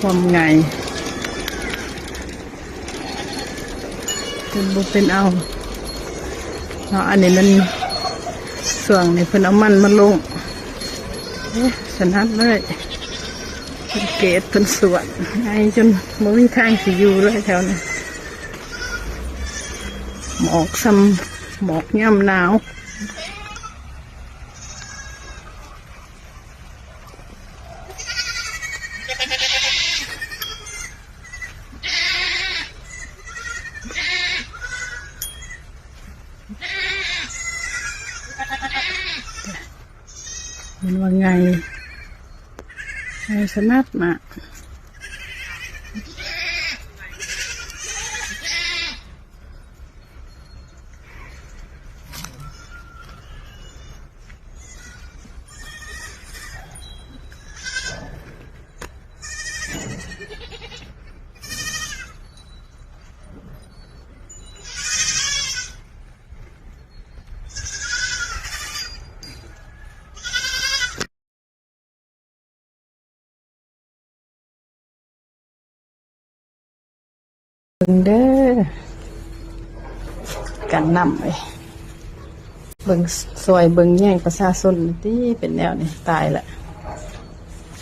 ความไงเป็นบุเป็นเอาเนาะอันนี้มันส่วนนี่เพิ่นเอามันมาลงสนัดเลยเป็นเกตเป็นสวนไงจนไม่มีทางสิอยู่เลยแถวนี้หมอกซ้ำหมอกย่ำหนาวมันว่าไงสนัดมาเบิ่งเด้อกันนำเลยเบิ่งซอยเบิ่งแย่งประชาชนที่เป็นแนวนี่ตายละ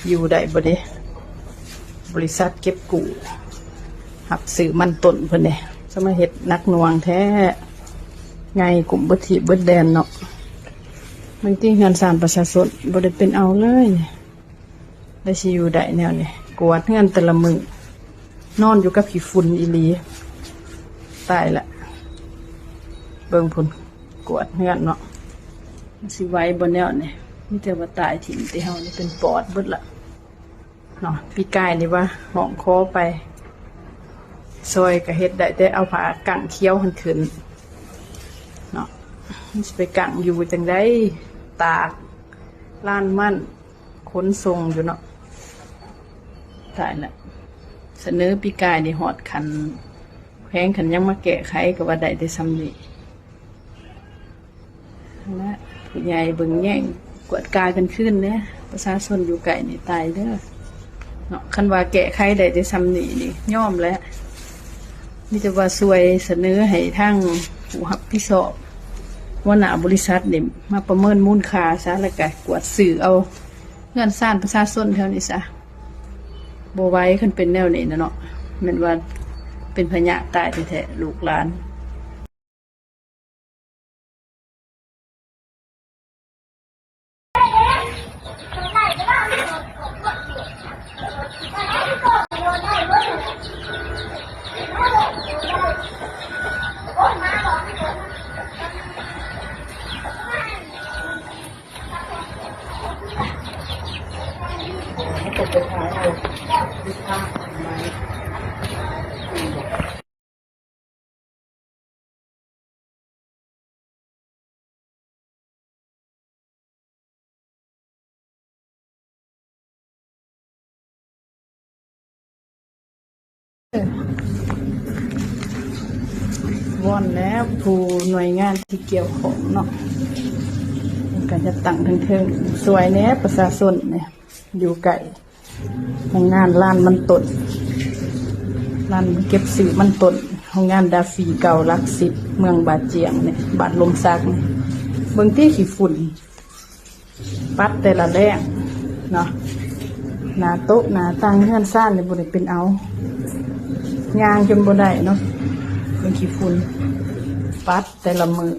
อยู่ได้บ่เด้บริษัทเก็บกู้หักซื้อมันต้นเพิ่นเนี่ยจะมาเฮ็ดนักหน่วงแท้ไงกลุ่มบ่ทิเบิดแดนเนาะบางทีงานสร้างประชาชนบ่ได้เป็นเอาเลยได้สิอยู่ได้แนวนี่กวาดเงินแต่ละมื้อนอนอยู่กับขี้ฝุ่นอีหลีตายละเบิ่งพุ่นกวดเฮือนเนาะสิไว้บนแนวนี่มีแต่ว่าตายถิ่มแต่เฮานี่เป็นปอดเบิดละเนาะปีกายนี่ว่าห้องคอไปซอยก็เฮ็ดได้แต่เอาผ้ากั่งเคี้ยวหันขึ้นเนาะมันสิไปกั่งอยู่จังได๋ตากล้านมั่นขนส่งอยู่เนาะตายละเสนอปีกายนี่หอดขันแข้งขันยังมาแกะไขก็ว่าได้ซ้ำนี่นะผู้ใหญ่เบิ่งแย่งกวดกายกันขึ้นเนี่ยประชาชนอยู่ไก่นี่ตายเด้อเนาะคันว่าแกะไขได้ซ้ำนี่ย่อมแล้วนี่จะว่าซวยเสนอให้ทั้งผู้รับผิดชอบว่าหน้าบริษัทนี่มาประเมินมูลค่าซะแล้วก็กวดสื่อเอาเงื่อนซ่านประชาชนเท่านี้ซะโบไว้ขึ้นเป็นแนวนี้นะเนาะเหมือนว่าเป็นพญาตายแท้ๆลูกหลานก็จะขายเอาลูกค้าไม้วอนแล้วผู้หน่วยงานที่เกี่ยวข้องเนาะก็จะตั้งเทิงๆสวยแน่ประชาชนเนี่ยอยู่ไกลโรงงานล้านมันต้นร้านเก็บสื่อมันต้นโรงงานดาฟีเก่าลักสิบเมืองบาดเจียงเนี่ยบาดลมซักเนี่ยเบื้องที่ขี้ฝุ่นปัดแต่ละแรงเนาะหนาโต๊ะหนาตั้งเงื่อนซ่านเนี่ยบริเป็นเอายางจนบ่ได้เนาะเป็นขี้ฝุ่นปัดแต่ละมือ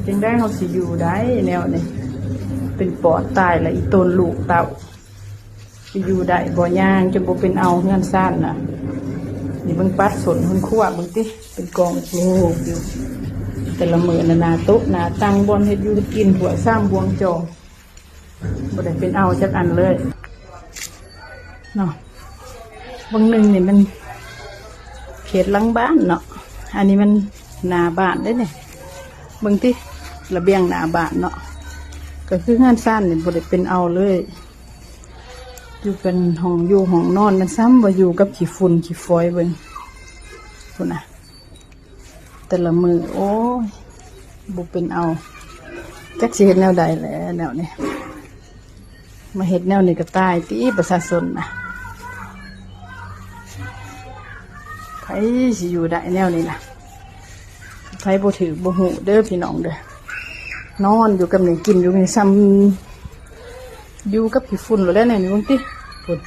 จึงได้เขาสิอยู่ได้แนวนี้เป็นปอดตายละอีต้นลูกเต่าไปอยู่ได้บ่ย่างจนบ่เป็นเอาเงื่อนซ่านน่ะนี่เบิ่งปัดสนคนขั้วเบิ่งติเป็นกองโลกอยู่แต่ละมือนาโต๊ะนาตั้งบนเฮ็ดอยู่กินถั่วสร้างบวงจองบ่ได้เป็นเอาจักอันเลยเนาะบางหนึ่งนี่มันเขตหลังบ้านเนาะอันนี้มันหน้าบ้านได้เนี่ยบางที่ระเบียงหน้าบ้านเนาะก็คือเงื่อนซ่านนี่บ่ได้เป็นเอาเลยอยู่เป็นห้องอยู่ห้องนอนมันซ้ำว่าอยู่กับขี้ฝุ่นขี้ฝอยเบิ่งพุ่นน่ะแต่ละมือโอ้ยบ่เป็นเอาจักสิเฮ็ดแนวใดแหละแนวนี้มาเฮ็ดแนวนี้ก็ตายติประชาชนน่ะ สิอยู่ได้แนวนี้นะไผบ่ถือบ่หูเด้อพี่น้องเด้อนอนอยู่กับหนึ่งกินอยู่นี่ซ้ำอยู่กับพี่ฝุ่นแล้วเนี่ยนี่มึงติฝุ่น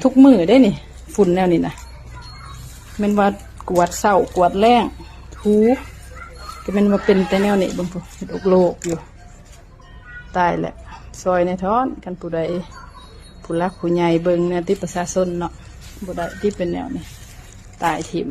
ทุกมื้อได้นี่ฝุ่นแนวนี้นะแม่นว่ากวาดเช้ากวาดแรงถูก็แม่นว่าเป็นแต่แนวนี้เบิ่งพุ่นเฮ็ดอกโลกอยู่ตายแหละซอยในท้อนกันผู้ใดผู้รักผู้ใหญ่เบิ่งเนี่ยที่ประชาชนเนาะบ่ได้ที่เป็นแนวนี้ตายถิ่ม